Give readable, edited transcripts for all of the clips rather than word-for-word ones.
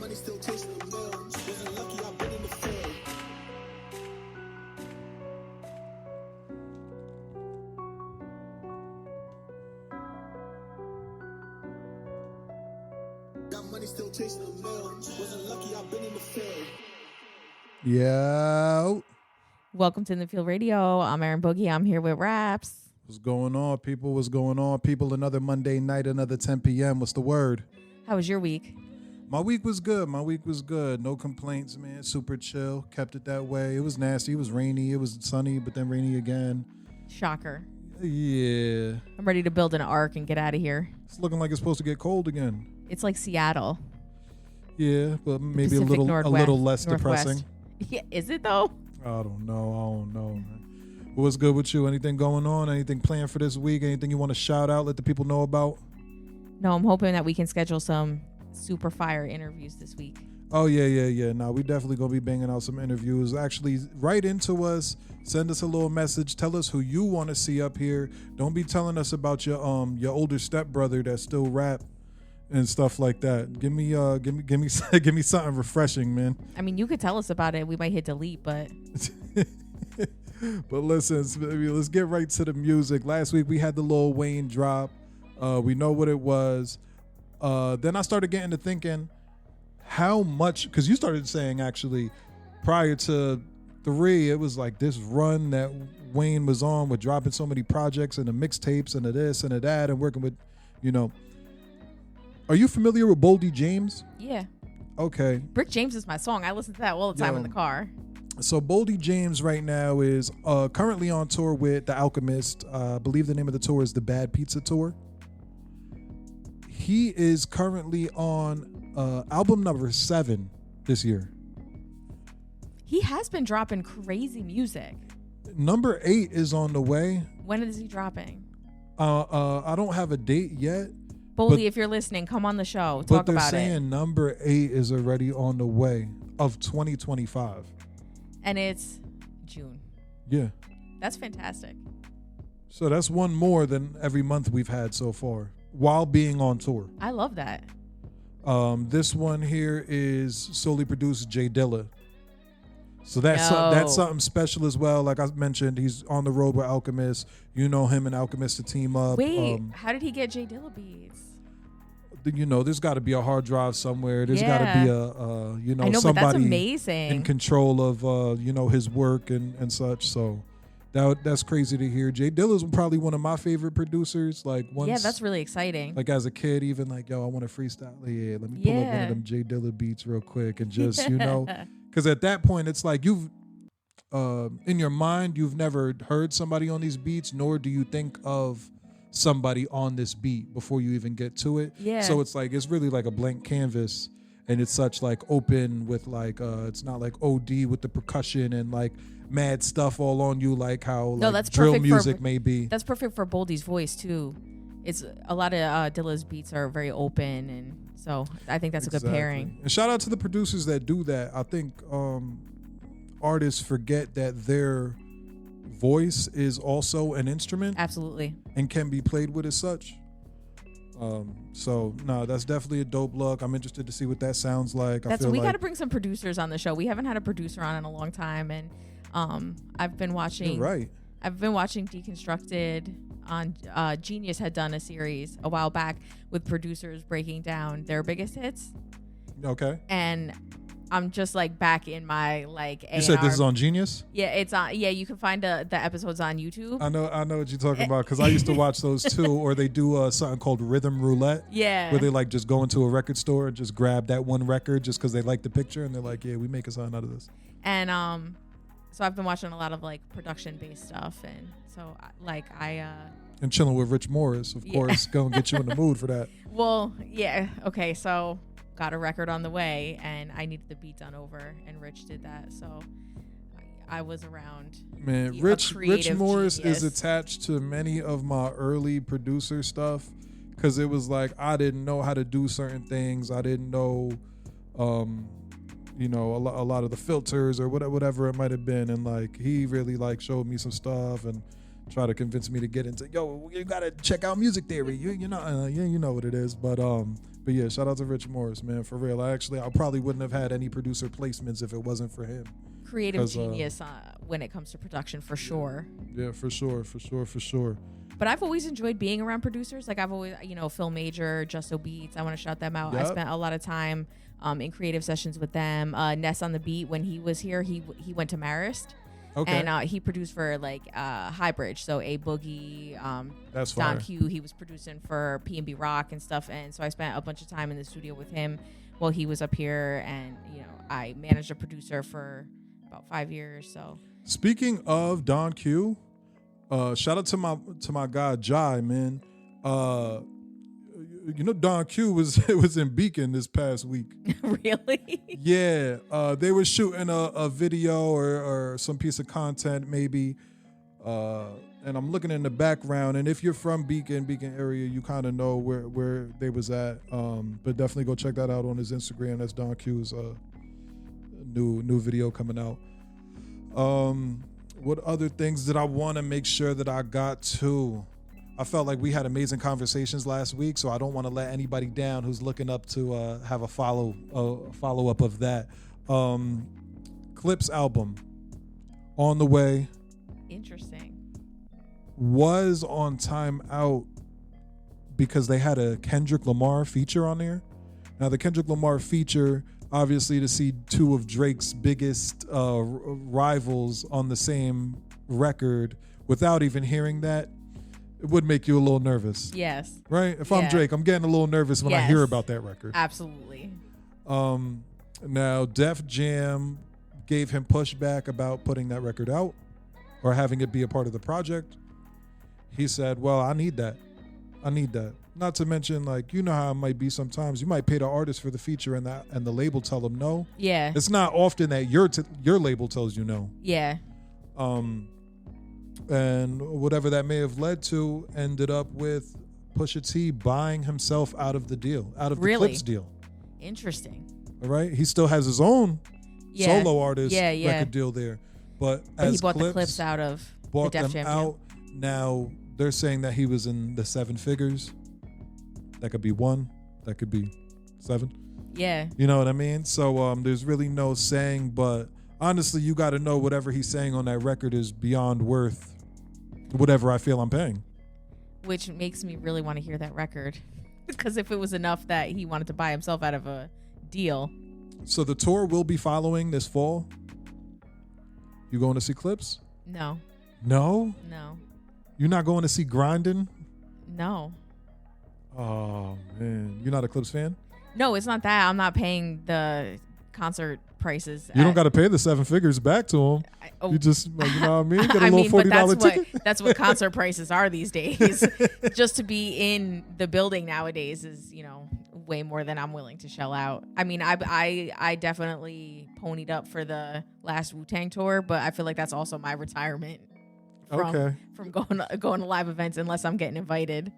money still chasing the mill. Wasn't lucky, I've been in the field. Got money still chasing the mill. Wasn't lucky, I've been in the field. Yo. Welcome to In the Field Radio. I'm Aaron Boogie. I'm here with Rapz. What's going on, people? What's going on, people? Another Monday night, another 10 p.m. What's the word? How was your week? My week was good. No complaints, man. Super chill. Kept it that way. It was nasty. It was rainy. It was sunny, but then rainy again. Shocker. Yeah. I'm ready to build an ark and get out of here. It's looking like it's supposed to get cold again. It's like Seattle. Yeah, but maybe Pacific a little Northwest. less depressing. Yeah, is it though? I don't know, man. What's good with you? Anything going on? Anything planned for this week? Anything you want to shout out, let the people know about? No, I'm hoping that we can schedule some super fire interviews this week. Oh, yeah. No, we definitely going to be banging out some interviews. Actually, write into us. Send us a little message. Tell us who you want to see up here. Don't be telling us about your older stepbrother that still rap and stuff like that. Give me give me something refreshing, man. I mean, you could tell us about it. We might hit delete, but But listen, let's get right to the music. Last week we had the Lil Wayne drop. We know what it was. Then I started getting to thinking how much, because you started saying actually prior to 3, it was like this run that Wayne was on with dropping so many projects and the mixtapes and the this and the that and working with, Are you familiar with Boldy James? yeah. Okay. Brick James is my song. I listen to that all the time in the car. So Boldy James right now is currently on tour with The Alchemist. I believe the name of the tour is the Bad Pizza Tour. He is currently on album number 7 this year. He has been dropping crazy music. Number 8 is on the way. When is he dropping? I don't have a date yet. Boldy, if you're listening, come on the show. Talk about it. But they're saying number 8 is already on the way of 2025. And it's June. Yeah. That's fantastic. So that's one more than every month we've had so far while being on tour. I love that. This one here is solely produced Jay Dilla. So that's something special as well. Like I mentioned, he's on the road with Alchemist. You know him and Alchemist to team up. Wait, how did he get Jay Dilla beats? There's got to be a hard drive somewhere. There's got to be I know, somebody but that's amazing. in control of his work and such. So that's crazy to hear. Jay Dilla's probably one of my favorite producers. Like once, that's really exciting. Like as a kid, even like I want to freestyle. Yeah, let me pull up one of them Jay Dilla beats real quick and just because at that point it's like you've in your mind you've never heard somebody on these beats, nor do you think of somebody on this beat before you even get to it. Yeah. So it's like it's really like a blank canvas, and it's such like open with like it's not like OD with the percussion and like mad stuff all on you like how that's drill perfect music may be. That's perfect for Boldy's voice too. It's a lot of Dilla's beats are very open, and so I think that's a good pairing. And shout out to the producers that do that. I think artists forget that their voice is also an instrument. Absolutely. And can be played with as such. That's definitely a dope look. I'm interested to see what that sounds like. We got to bring some producers on the show. We haven't had a producer on in a long time, and I've been watching. You're right. I've been watching Deconstructed on Genius had done a series a while back with producers breaking down their biggest hits. Okay. And I'm just like back in my like A&R. You said this is on Genius? Yeah, it's on. Yeah, you can find the episodes on YouTube. I know what you're talking about because I used to watch those too. Or they do something called Rhythm Roulette. Yeah. Where they like just go into a record store and just grab that one record just because they like the picture and they're like, yeah, we make a song out of this. And so I've been watching a lot of like production based stuff, and so and chilling with Rich Morris, of course, gonna get you in the mood for that. Well, yeah, okay, so got a record on the way, and I needed the beat done over, and Rich did that, so I was around. Man, Rich Morris is attached to many of my early producer stuff because it was like I didn't know how to do certain things. I didn't know, a lot of the filters or whatever it might have been, and like he really like showed me some stuff and tried to convince me to get into. Yo, you gotta check out music theory. You know what it is. But But yeah, shout out to Rich Morris, man, for real. I probably wouldn't have had any producer placements if it wasn't for him. Creative genius when it comes to production, for sure. Yeah, for sure. But I've always enjoyed being around producers. Like I've always, Phil Major, Justo Beats. I want to shout them out. Yep. I spent a lot of time in creative sessions with them. Ness on the Beat, when he was here, he went to Marist. Okay. And he produced for like Highbridge, so A Boogie, That's Don fire. Q. He was producing for P&B Rock and stuff, and so I spent a bunch of time in the studio with him while he was up here, and I managed a producer for about 5 years. So Speaking of Don Q, shout out to my guy Jai, man. Don Q was in Beacon this past week. Really? Yeah, they were shooting a video or some piece of content maybe, and I'm looking in the background. And if you're from Beacon area, you kind of know where they was at. But definitely go check that out on his Instagram. That's Don Q's new video coming out. What other things did I want to make sure that I got to? I felt like we had amazing conversations last week, so I don't want to let anybody down who's looking up to have a follow up of that. Clips album on the way. Interesting. Was on timeout because they had a Kendrick Lamar feature on there. Now the Kendrick Lamar feature, obviously, to see two of Drake's biggest rivals on the same record without even hearing that, it would make you a little nervous. Yes. Right? If I'm Drake, I'm getting a little nervous when I hear about that record. Absolutely. Now, Def Jam gave him pushback about putting that record out or having it be a part of the project. He said, well, I need that. Not to mention, like, you know how it might be sometimes. You might pay the artist for the feature and the label tell them no. Yeah. It's not often that your label tells you no. Yeah. And whatever that may have led to ended up with Pusha T buying himself out of the deal, out of the Clips deal. Interesting. All right? He still has his own solo artist record deal there. But as he bought Clips the Clips out of bought the Def them Jam out, now they're saying that he was in the 7 figures. That could be 1. That could be 7. Yeah. You know what I mean? So there's really no saying, but honestly, you got to know whatever he's saying on that record is beyond worth whatever I feel I'm paying. Which makes me really want to hear that record. Because if it was enough that he wanted to buy himself out of a deal. So the tour will be following this fall. You going to see Clips? No. No? No. You're not going to see Grindin'? No. Oh, man. You're not a Clips fan? No, it's not that. I'm not paying the concert prices. You don't got to pay the 7 figures back to them. You just, you know what I mean? Get a little $40 ticket. That's what concert prices are these days. Just to be in the building nowadays is, way more than I'm willing to shell out. I mean, I definitely ponied up for the last Wu-Tang tour, but I feel like that's also my retirement from going to live events unless I'm getting invited.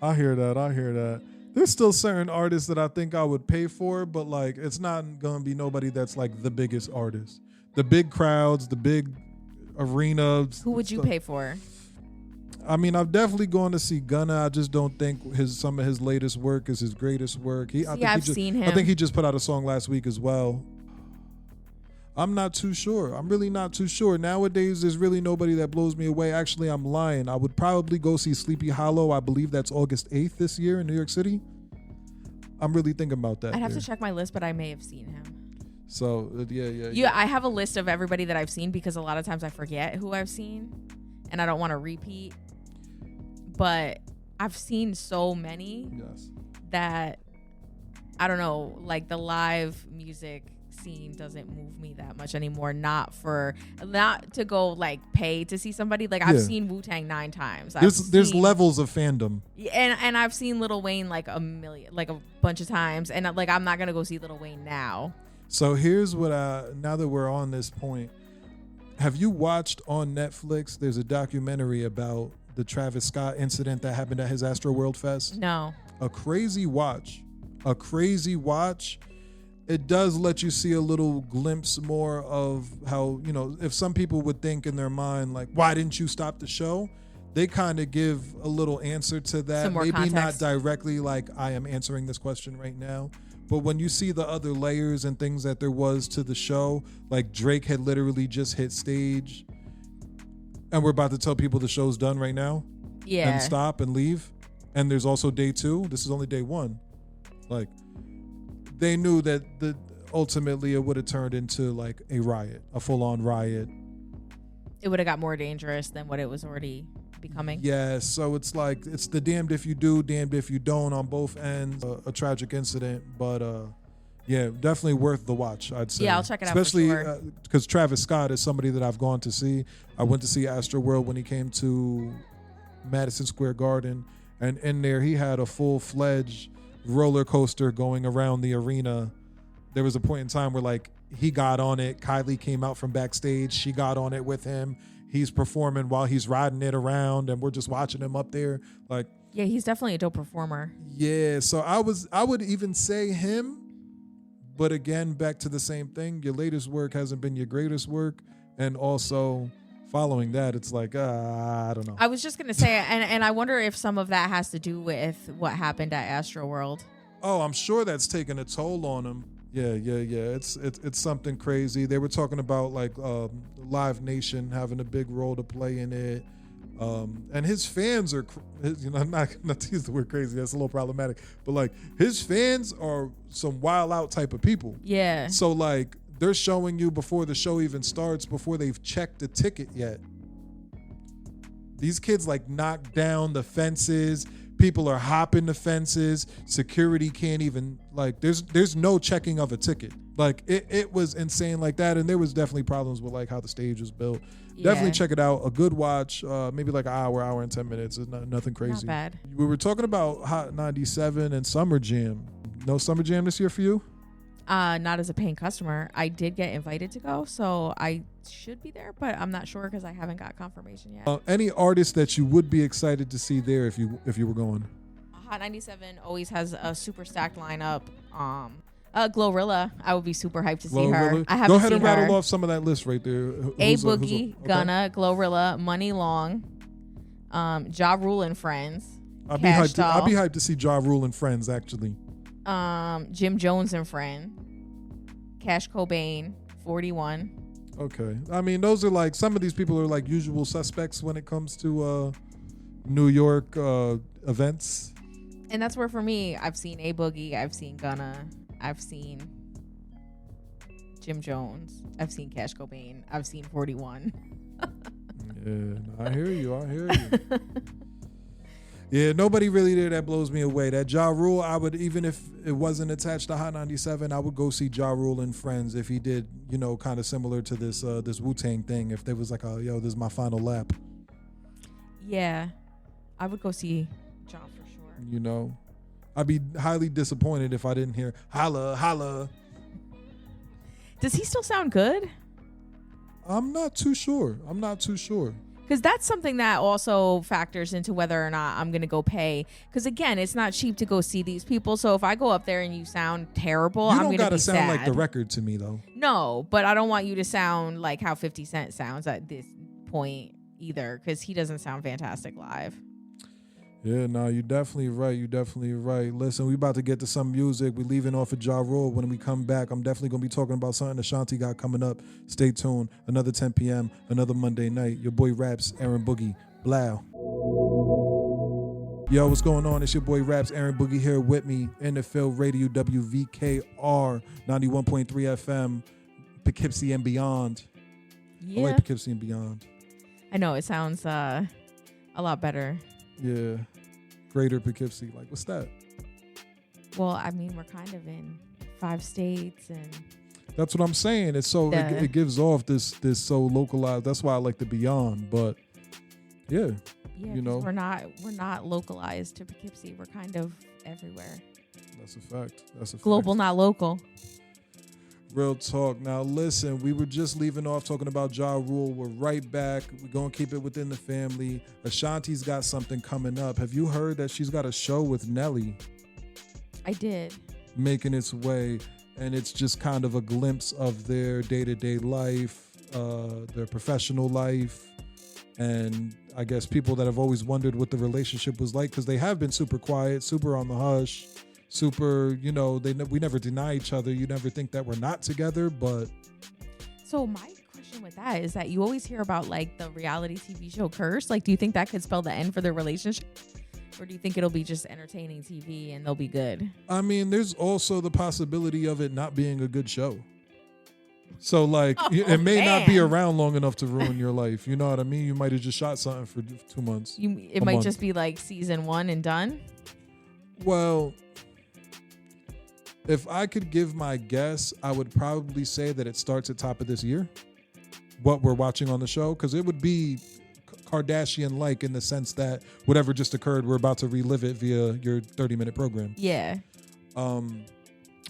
I hear that. There's still certain artists that I think I would pay for, but like it's not gonna be nobody that's like the biggest artist. The big crowds, the big arenas. Who would you pay for? I mean, I'm definitely going to see Gunna. I just don't think some of his latest work is his greatest work. I've seen him. I think he just put out a song last week as well. I'm not too sure. I'm really not too sure. Nowadays, there's really nobody that blows me away. Actually, I'm lying. I would probably go see Sleepy Hollow. I believe that's August 8th this year in New York City. I'm really thinking about that. I'd have to check my list, but I may have seen him. So, Yeah, I have a list of everybody that I've seen because a lot of times I forget who I've seen and I don't want to repeat. But I've seen so many that, I don't know, like the live music scene doesn't move me that much anymore. Not to go like pay to see somebody. Like I've seen Wu-Tang 9 times. There's levels of fandom. And I've seen Lil Wayne like a bunch of times. And like I'm not gonna go see Lil Wayne now. So here's what now that we're on this point, have you watched on Netflix? There's a documentary about the Travis Scott incident that happened at his Astroworld Fest. No. A crazy watch. It does let you see a little glimpse more of how, if some people would think in their mind, like, why didn't you stop the show? they kind of give a little answer to that. Some more Maybe not context. directly like I am answering this question right now. But when you see the other layers and things that there was to the show, like Drake had literally just hit stage and we're about to tell people the show's done right now. Yeah. And stop and leave. And there's also day 2. This is only day 1. Like, they knew that ultimately it would have turned into like a riot, a full-on riot. It would have got more dangerous than what it was already becoming. Yeah, so it's like, it's the damned if you do, damned if you don't on both ends. A tragic incident, but yeah, definitely worth the watch, I'd say. Yeah, I'll check it out especially for sure. Because Travis Scott is somebody that I've gone to see. I went to see Astroworld when he came to Madison Square Garden, and in there he had a full-fledged roller coaster going around the arena. There was a point in time where like he got on it, Kylie came out from backstage, she got on it with him. He's performing while he's riding it around, and we're just watching him up there. Like, Yeah, he's definitely a dope performer. yeah, so I would even say him, but again, back to the same thing. Your latest work hasn't been your greatest work, and also following that, it's like I don't know. I was just gonna say, and I wonder if some of that has to do with what happened at Astroworld. Oh, I'm sure that's taken a toll on him. Yeah. It's something crazy. They were talking about like Live Nation having a big role to play in it, and his fans are, I'm not to use the word crazy. That's a little problematic, but like his fans are some wild out type of people. Yeah. So like they're showing you before the show even starts, before they've checked the ticket yet. These kids like knock down the fences. People are hopping the fences. Security can't even, like, there's no checking of a ticket. Like it was insane like that. And there was definitely problems with like how the stage was built. Yeah. Definitely check it out. A good watch, maybe like an hour and 10 minutes. It's nothing crazy. Not bad. We were talking about Hot 97 and Summer Jam. No Summer Jam this year for you? Not as a paying customer. I did get invited to go, so I should be there, but I'm not sure because I haven't got confirmation yet. Any artists that you would be excited to see there if you were going? Hot 97 always has a super stacked lineup. Glorilla, I would be super hyped to see her. I haven't Go ahead seen and rattle her. off some of that list right there. A Boogie, Gunna, Glorilla, Money Long, Ja Rule and Friends. I'd be hyped to see Ja Rule and Friends actually. Jim Jones and Friend, Cash Cobain, 41. Okay, I mean those are like, some of these people are like usual suspects when it comes to New York events. And that's where for me, I've seen A Boogie, I've seen Gunna, I've seen Jim Jones, I've seen Cash Cobain, I've seen 41. Yeah, I hear you. Yeah, nobody really there that blows me away. That Ja Rule, I would, even if it wasn't attached to Hot 97, I would go see Ja Rule and Friends if he did, kind of similar to this Wu-Tang thing. If there was like this is my final lap. Yeah, I would go see Ja for sure. I'd be highly disappointed if I didn't hear holla, holla. Does he still sound good? I'm not too sure. Because that's something that also factors into whether or not I'm going to go pay. Because again, it's not cheap to go see these people. So if I go up there and you sound terrible, I'm going to be sad. You don't gotta sound like the record to me, though. No, but I don't want you to sound like how 50 Cent sounds at this point either. Because he doesn't sound fantastic live. Yeah, no, you're definitely right. Listen, we about to get to some music. We're leaving off of Ja Rule. When we come back, I'm definitely going to be talking about something Ashanti got coming up. Stay tuned. Another 10 p.m., another Monday night. Your boy Rapz, Aaron Boogie. Blow. Yo, what's going on? It's your boy Rapz, Aaron Boogie here with me in the field radio, WVKR 91.3 FM, Poughkeepsie and beyond. Yeah. I like Poughkeepsie and beyond. I know, it sounds a lot better. Yeah. Greater Poughkeepsie. Like, what's that? Well, I mean, we're kind of in 5 states and... That's what I'm saying. It's so it gives off this so localized. That's why I like the beyond. But yeah, we're not localized to Poughkeepsie. We're kind of everywhere. That's a fact. Global, not local. Real talk. Now listen, we were just leaving off talking about Ja Rule. We're right back. We're gonna keep it within the family. Ashanti's got something coming up. Have you heard that she's got a show with Nelly? I did. Making its way. And it's just kind of a glimpse of their day-to-day life, their professional life, And I guess people that have always wondered what the relationship was like, because they have been super quiet, super on the hush, super, you know, we never deny each other. You never think that we're not together, but. So my question with that is that you always hear about like the reality TV show Curse. Like, do you think that could spell the end for their relationship? Or do you think it'll be just entertaining TV and they'll be good? I mean, there's also the possibility of it not being a good show. So, like, it may not be around long enough to ruin your life. You know what I mean? You might have just shot something for 2 months. It might just be like season 1 and done? Well, if I could give my guess, I would probably say that it starts at top of this year, what we're watching on the show, because it would be Kardashian-like in the sense that whatever just occurred, we're about to relive it via your 30-minute program. Yeah.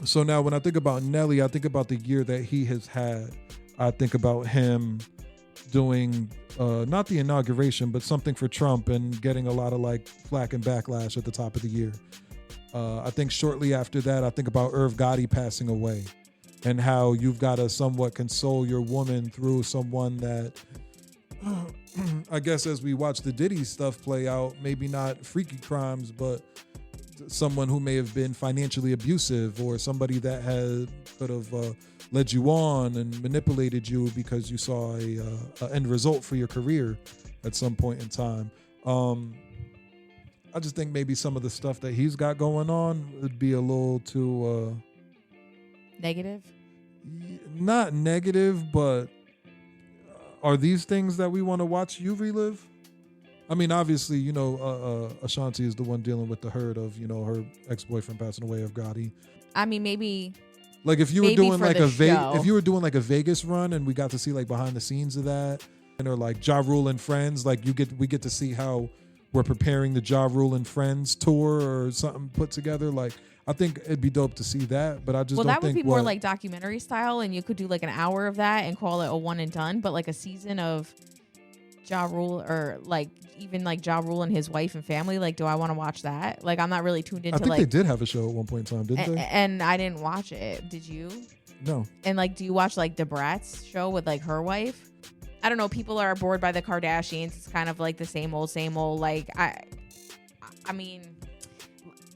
So now when I think about Nelly, I think about the year that he has had. I think about him doing not the inauguration, but something for Trump and getting a lot of like flack and backlash at the top of the year. I think shortly after that, I think about Irv Gotti passing away and how you've got to somewhat console your woman through someone that I guess as we watch the Diddy stuff play out, maybe not freaky crimes, but someone who may have been financially abusive or somebody that could have led you on and manipulated you because you saw a end result for your career at some point in time. I just think maybe some of the stuff that he's got going on would be a little too negative. Not negative, but are these things that we want to watch you relive? I mean, obviously, you know, Ashanti is the one dealing with the hurt of, you know, her ex-boyfriend passing away of Gotti. I mean, maybe. Like if you were doing like if you were doing like a Vegas run and we got to see like behind the scenes of that, and or like Ja Rule and Friends, like we get to see how we're preparing the Ja Rule and Friends tour or something put together. Like I think it'd be dope to see that, but I just don't think that would be more like documentary style, and you could do like an hour of that and call it a one and done. But like a season of Ja Rule or like even like Ja Rule and his wife and family, like do I want to watch that? Like I'm not really tuned into. I think like, they did have a show at one point in time, didn't they? And I didn't watch it. Did you? No. And like, do you watch like the Bratz show with like her wife? I don't know. People are bored by the Kardashians. It's kind of like the same old. Like I mean,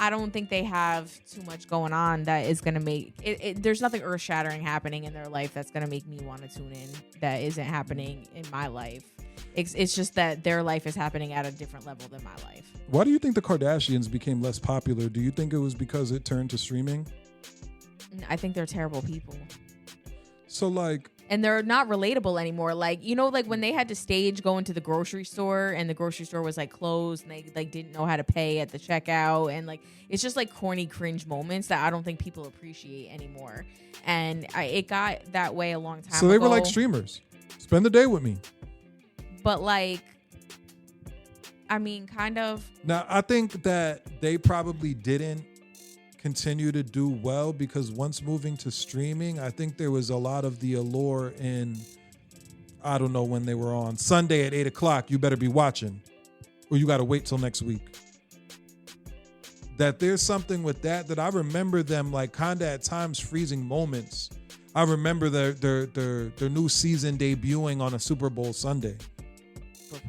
I don't think they have too much going on that is gonna make it. There's nothing earth shattering happening in their life that's gonna make me want to tune in. That isn't happening in my life. It's just that their life is happening at a different level than my life. Why do you think the Kardashians became less popular? Do you think it was because it turned to streaming? I think they're terrible people. So like, and they're not relatable anymore. Like, you know, like when they had to stage go into the grocery store and the grocery store was like closed and they like didn't know how to pay at the checkout, and like it's just like corny cringe moments that I don't think people appreciate anymore. And it got that way a long time ago. So they were like streamers. Spend the day with me. But like, I mean, kind of. Now, I think that they probably didn't continue to do well because once moving to streaming, I think there was a lot of the allure in, I don't know when they were on, Sunday at 8 o'clock, you better be watching, or you got to wait till next week. That there's something with that I remember them like kind of at times freezing moments. I remember their new season debuting on a Super Bowl Sunday.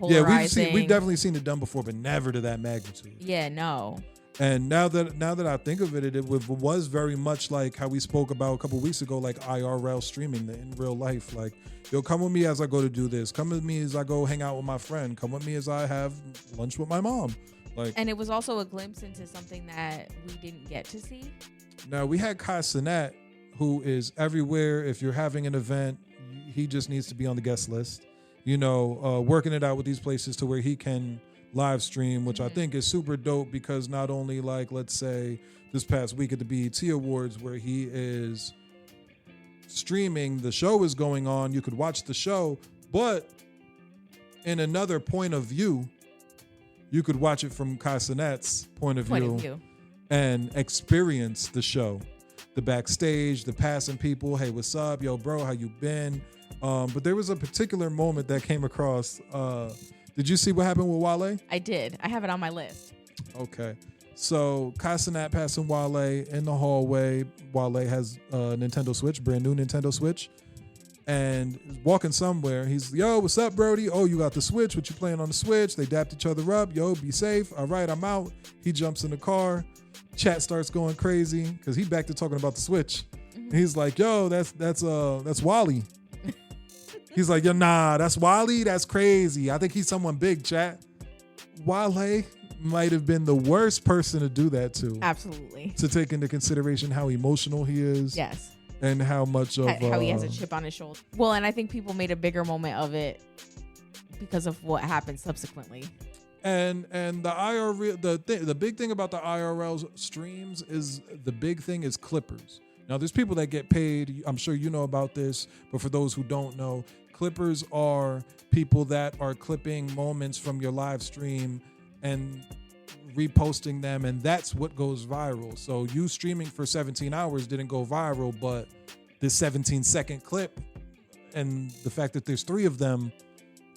Yeah, we've definitely seen it done before, but never to that magnitude. Yeah, no. And now that I think of it, it was very much like how we spoke about a couple weeks ago, like IRL streaming in real life. Like, yo, come with me as I go to do this. Come with me as I go hang out with my friend. Come with me as I have lunch with my mom. Like, and it was also a glimpse into something that we didn't get to see. Now we had Kai Cenat, who is everywhere. If you're having an event, he just needs to be on the guest list. You know, working it out with these places to where he can live stream, which I think is super dope because not only like, let's say this past week at the BET Awards where he is streaming, the show is going on, you could watch the show, but in another point of view, you could watch it from Kai Cenat's point of view and experience the show, the backstage, the passing people. Hey, what's up? Yo, bro, how you been? But there was a particular moment that came across. Did you see what happened with Wale? I did. I have it on my list. Okay. So Kai Cenat passing Wale in the hallway. Wale has a Nintendo Switch, brand new Nintendo Switch. and walking somewhere. He's, yo, what's up, Brody? Oh, you got the Switch. What you playing on the Switch? They dapped each other up. Yo, be safe. All right, I'm out. He jumps in the car. Chat starts going crazy because he back to talking about the Switch. Mm-hmm. He's like, yo, that's Wally. He's like, yo, nah, that's Wally. That's crazy. I think he's someone big, chat. Wale might have been the worst person to do that to. Absolutely. To take into consideration how emotional he is. Yes. And how much of how he has a chip on his shoulder. Well, and I think people made a bigger moment of it because of what happened subsequently. And the IRL, the big thing about the IRL streams is the big thing is clippers. Now, there's people that get paid. I'm sure you know about this, but for those who don't know, clippers are people that are clipping moments from your live stream and reposting them, and that's what goes viral. So you streaming for 17 hours didn't go viral, but this 17-second clip and the fact that there's 3 of them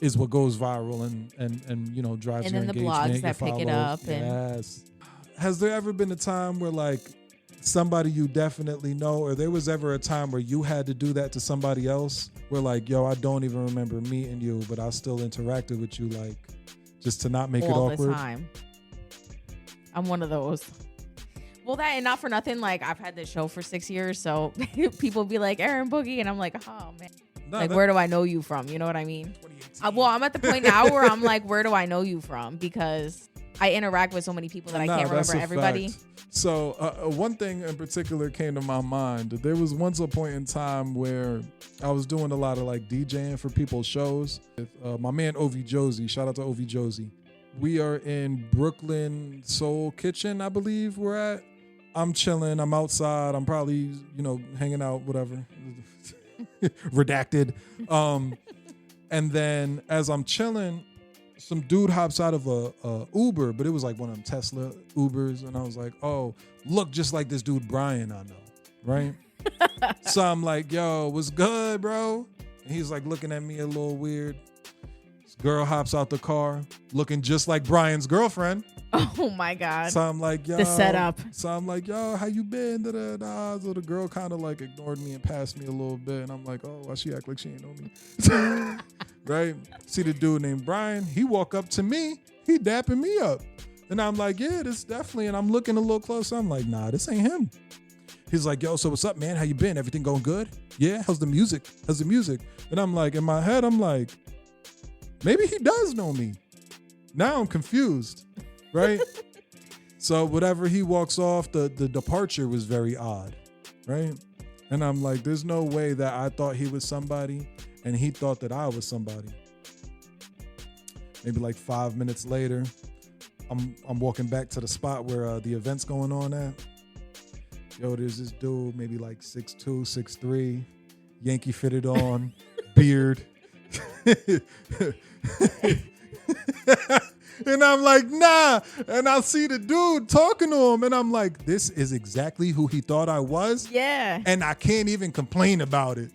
is what goes viral and you know, drives your engagement. And then the blogs that pick it up. Yes. Has there ever been a time where like somebody you definitely know, or there was ever a time where you had to do that to somebody else where like, yo, I don't even remember meeting you, but I still interacted with you, like just to not make it awkward? All the time. I'm one of those. Well, that, and not for nothing, like I've had this show for 6 years, so people be like, Aaron Boogie, and I'm like, oh man. No, like, where do I know you from? You know what I mean? Well, I'm at the point now where I'm like, where do I know you from? Because I interact with so many people that I can't remember everybody. Fact. So one thing in particular came to my mind. There was once a point in time where I was doing a lot of like DJing for people's shows with my man Ovi Josie. Shout out to Ovi Josie. We are in Brooklyn Soul Kitchen, I believe we're at. I'm chilling. I'm outside. I'm probably, you know, hanging out, whatever. Redacted. And then as I'm chilling, some dude hops out of a Uber, but it was like one of them Tesla Ubers. And I was like, oh, look just like this dude Brian I know, right? So I'm like, yo, what's good, bro? And he's like looking at me a little weird. This girl hops out the car looking just like Brian's girlfriend. Oh my God. So I'm like, yo. The setup. So I'm like, yo, how you been? Da-da-da. So the girl kind of like ignored me and passed me a little bit. And I'm like, oh, why she act like she ain't know me? Right? See the dude named Brian. He walk up to me. He dapping me up. And I'm like, yeah, this definitely. And I'm looking a little closer. I'm like, nah, this ain't him. He's like, yo, so what's up, man? How you been? Everything going good? Yeah? How's the music? And I'm like, in my head, I'm like, maybe he does know me. Now I'm confused. Right? So whatever he walks off, the departure was very odd. Right? And I'm like, there's no way that I thought he was somebody and he thought that I was somebody. Maybe like 5 minutes later, I'm walking back to the spot where the event's going on at. Yo, there's this dude, maybe like 6'2", 6'3", Yankee fitted on, beard. And I'm like, nah. And I see the dude talking to him. And I'm like, this is exactly who he thought I was. Yeah. And I can't even complain about it.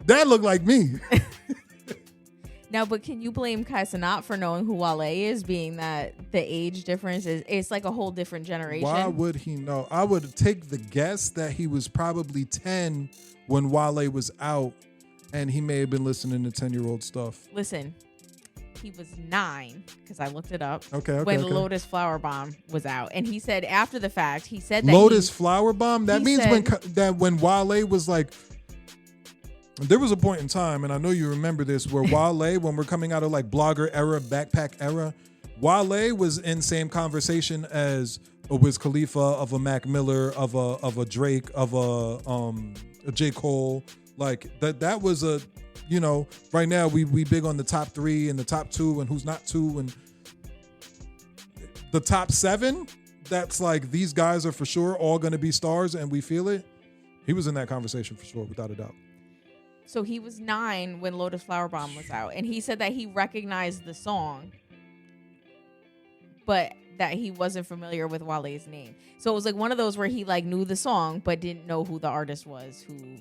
That looked like me. Now, but can you blame Kai Cenat for knowing who Wale is, being that the age difference it's like a whole different generation? Why would he know? I would take the guess that he was probably 10 when Wale was out. And he may have been listening to 10-year-old stuff. Listen. He was 9 because I looked it up. Okay. When Lotus Flower Bomb was out, and he said after the fact, he said that Lotus Flower Bomb. That means when Wale was like, there was a point in time, and I know you remember this, where Wale, when we're coming out of like blogger era, backpack era, Wale was in same conversation as a Wiz Khalifa, of a Mac Miller, of a Drake, of a J. Cole. Like that was a. You know, right now we big on the top 3 and the top 2 and who's not 2 and the top 7. That's like these guys are for sure all going to be stars and we feel it. He was in that conversation for sure, without a doubt. So he was 9 when Lotus Flower Bomb was out, and he said that he recognized the song, but that he wasn't familiar with Wale's name. So it was like one of those where he like knew the song but didn't know who the artist was who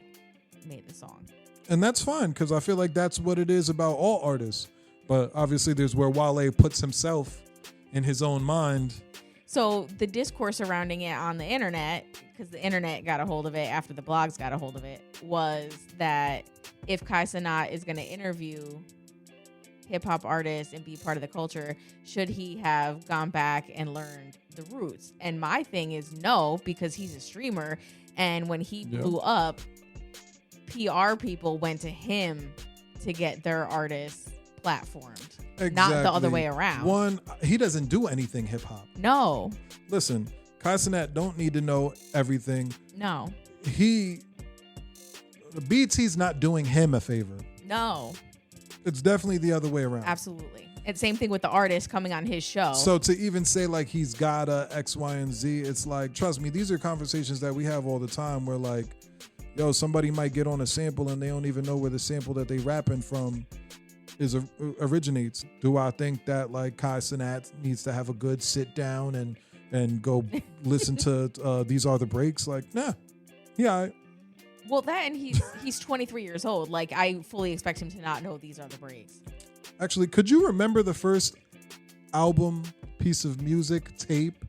made the song. And that's fine, because I feel like that's what it is about all artists. But obviously there's where Wale puts himself in his own mind So the discourse surrounding it on the internet, because the internet got a hold of it after the blogs got a hold of it, was that if Kai Cenat is going to interview hip hop artists and be part of the culture, should he have gone back and learned the roots? And my thing is no, because he's a streamer. And when he blew up, PR people went to him to get their artists platformed. Exactly. Not the other way around. One, he doesn't do anything hip hop. No. Listen, Kai Cenat don't need to know everything. No. BET's not doing him a favor. No. It's definitely the other way around. Absolutely. And same thing with the artist coming on his show. So to even say like he's got a X, Y, and Z, it's like, trust me, these are conversations that we have all the time where like, yo, somebody might get on a sample and they don't even know where the sample that they rapping from originates. Do I think that like Kai Cenat needs to have a good sit down and go listen to These Are the Breaks? Like, nah. Yeah. Well, that, and he's 23 years old. Like, I fully expect him to not know These Are the Breaks. Actually, could you remember the first album, piece of music, tape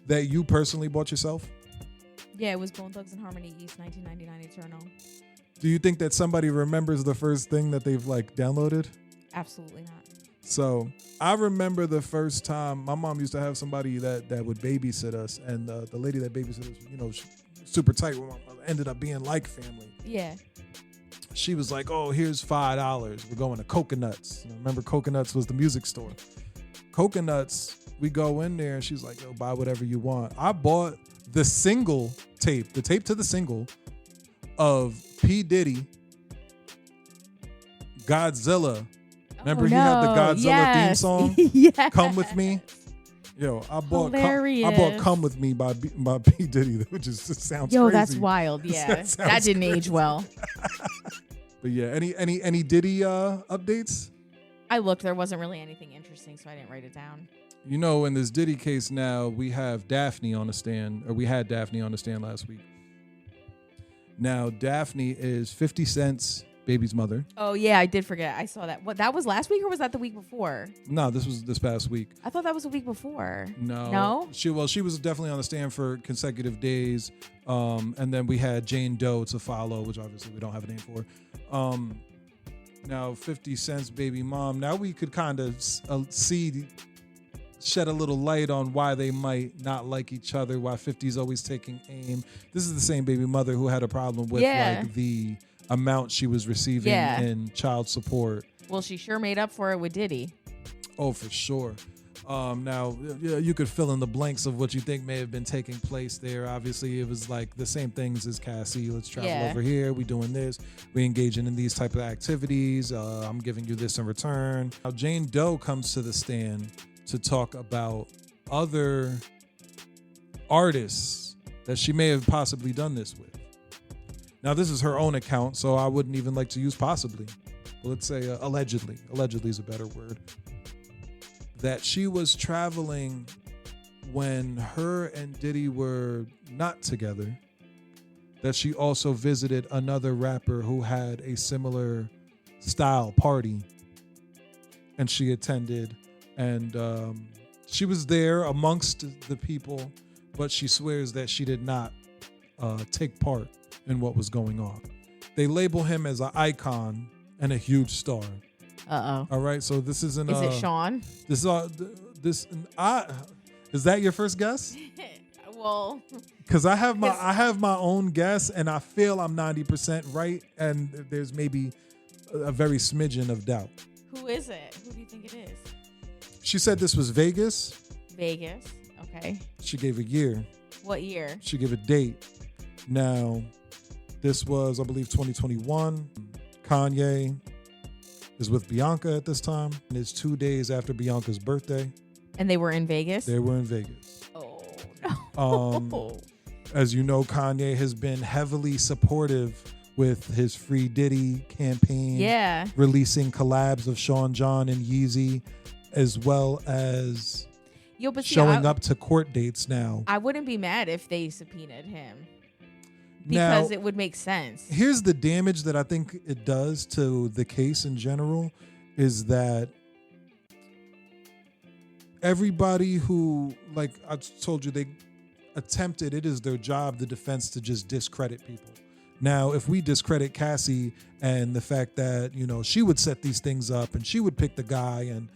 that you personally bought yourself? Yeah, it was Bone Thugs and Harmony East 1999 Eternal. Do you think that somebody remembers the first thing that they've like downloaded? Absolutely not. So I remember the first time my mom used to have somebody that would babysit us, and the lady that babysit us, you know, super tight with my mother, ended up being like family. Yeah. She was like, "Oh, here's $5. We're going to Coconuts." And I remember Coconuts was the music store. Coconuts, we go in there, and she's like, "Yo, buy whatever you want." I bought the single tape, the tape to the single of P. Diddy, Godzilla. Remember he had the Godzilla theme song? Yes. Come With Me. Yo, I bought Come With Me by P. Diddy, which just sounds crazy. Yo, that's wild. Yeah, that didn't age well. But yeah, any Diddy updates? I looked. There wasn't really anything interesting, so I didn't write it down. You know, in this Diddy case now, we have Daphne on the stand, or we had Daphne on the stand last week. Now, Daphne is 50 Cent's baby's mother. Oh, yeah, I did forget. I saw that. What, that was last week, or was that the week before? No, this was this past week. I thought that was the week before. No? She was definitely on the stand for consecutive days. And then we had Jane Doe to follow, which obviously we don't have a name for. Now, 50 Cent's baby mom. Now we could kind of shed a little light on why they might not like each other, why 50's always taking aim. This is the same baby mother who had a problem with like the amount she was receiving in child support. Well, she sure made up for it with Diddy. Oh, for sure. Now, you could fill in the blanks of what you think may have been taking place there. Obviously, it was like the same things as Cassie. Let's travel over here. We doing this. We engaging in these type of activities. I'm giving you this in return. Now, Jane Doe comes to the stand to talk about other artists that she may have possibly done this with. Now, this is her own account, so I wouldn't even like to use possibly. But let's say allegedly. Allegedly is a better word. That she was traveling when her and Diddy were not together. That she also visited another rapper who had a similar style party. And she attended. And she was there amongst the people, but she swears that she did not take part in what was going on. They label him as an icon and a huge star. Uh-oh. All right, so this isn't. Is it Sean? Is that your first guess? Well, because I have my own guess, and I feel I'm 90% right, and there's maybe a very smidgen of doubt. Who is it? Who do you think it is? She said this was Vegas. Vegas. Okay. She gave a year. What year? She gave a date. Now, this was, I believe, 2021. Kanye is with Bianca at this time. And it's 2 days after Bianca's birthday. And they were in Vegas? They were in Vegas. Oh, no. As you know, Kanye has been heavily supportive with his Free Diddy campaign. Yeah. Releasing collabs of Sean John and Yeezy, as well as showing up to court dates now. I wouldn't be mad if they subpoenaed him. Because it would make sense. Here's the damage that I think it does to the case in general is that everybody who, like I told you, they attempted, it is their job, the defense, to just discredit people. Now, if we discredit Cassie and the fact that, you know, she would set these things up and she would pick the guy and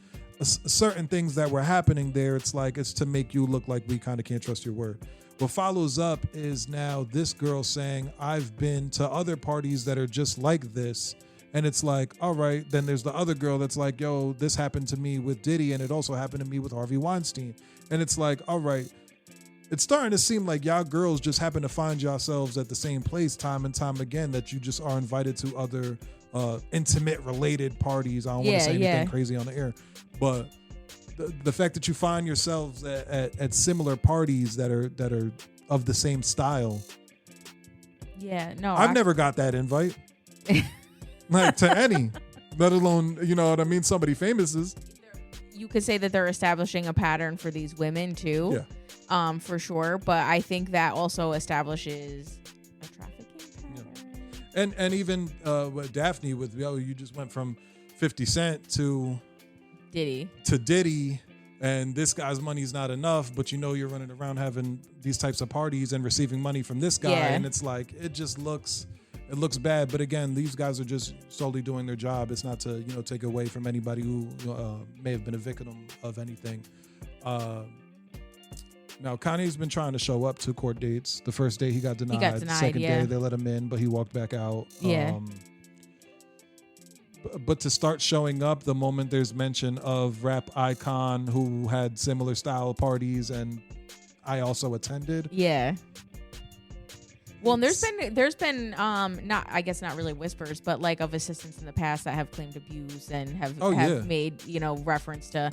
certain things that were happening there, it's like, it's to make you look like we kind of can't trust your word. What follows up is now this girl saying, I've been to other parties that are just like this. And it's like, all right, then there's the other girl that's like, yo, this happened to me with Diddy and it also happened to me with Harvey Weinstein. And it's like, all right, it's starting to seem like y'all girls just happen to find yourselves at the same place time and time again, that you just are invited to other intimate related parties. I don't want to say anything crazy on the air, but the fact that you find yourselves at similar parties that are of the same style. Yeah, no. I've never got that invite. Like to any, let alone, you know what I mean, somebody famous is. You could say that they're establishing a pattern for these women too. Yeah. For sure. But I think that also establishes a trafficking pattern. Yeah. And even with Daphne, with you just went from 50 Cent to Diddy, and this guy's money's not enough, but you know you're running around having these types of parties and receiving money from this guy, and it's like it looks bad. But again, these guys are just solely doing their job. It's not to, you know, take away from anybody who may have been a victim of anything. Now, Kanye's been trying to show up to court dates. The first day he got denied. Second day they let him in, but he walked back out. Yeah. But to start showing up the moment there's mention of rap icon who had similar style parties, and I also attended. Yeah. Well, and there's been not, I guess not really whispers, but like of assistants in the past that have claimed abuse and have made, you know, reference to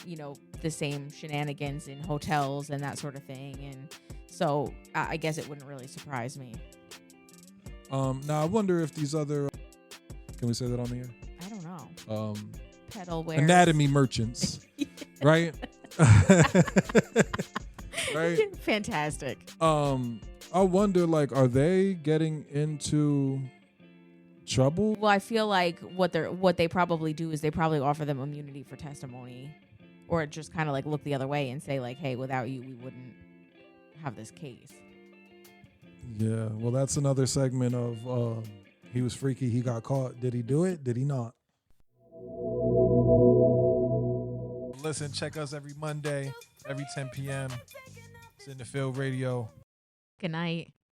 you know, the same shenanigans in hotels and that sort of thing. And so I guess it wouldn't really surprise me. Now I wonder if these other, can we say that on the air? I don't know. Pedal wear anatomy merchants, right? Right. Fantastic. I wonder, like, are they getting into trouble? Well, I feel like what they probably do is they probably offer them immunity for testimony, or just kind of like look the other way and say like, hey, without you, we wouldn't have this case. Yeah. Well, that's another segment of he was freaky, he got caught. Did he do it? Did he not? Listen, check us every Monday, every 10 p.m. It's In the Field Radio. Good night.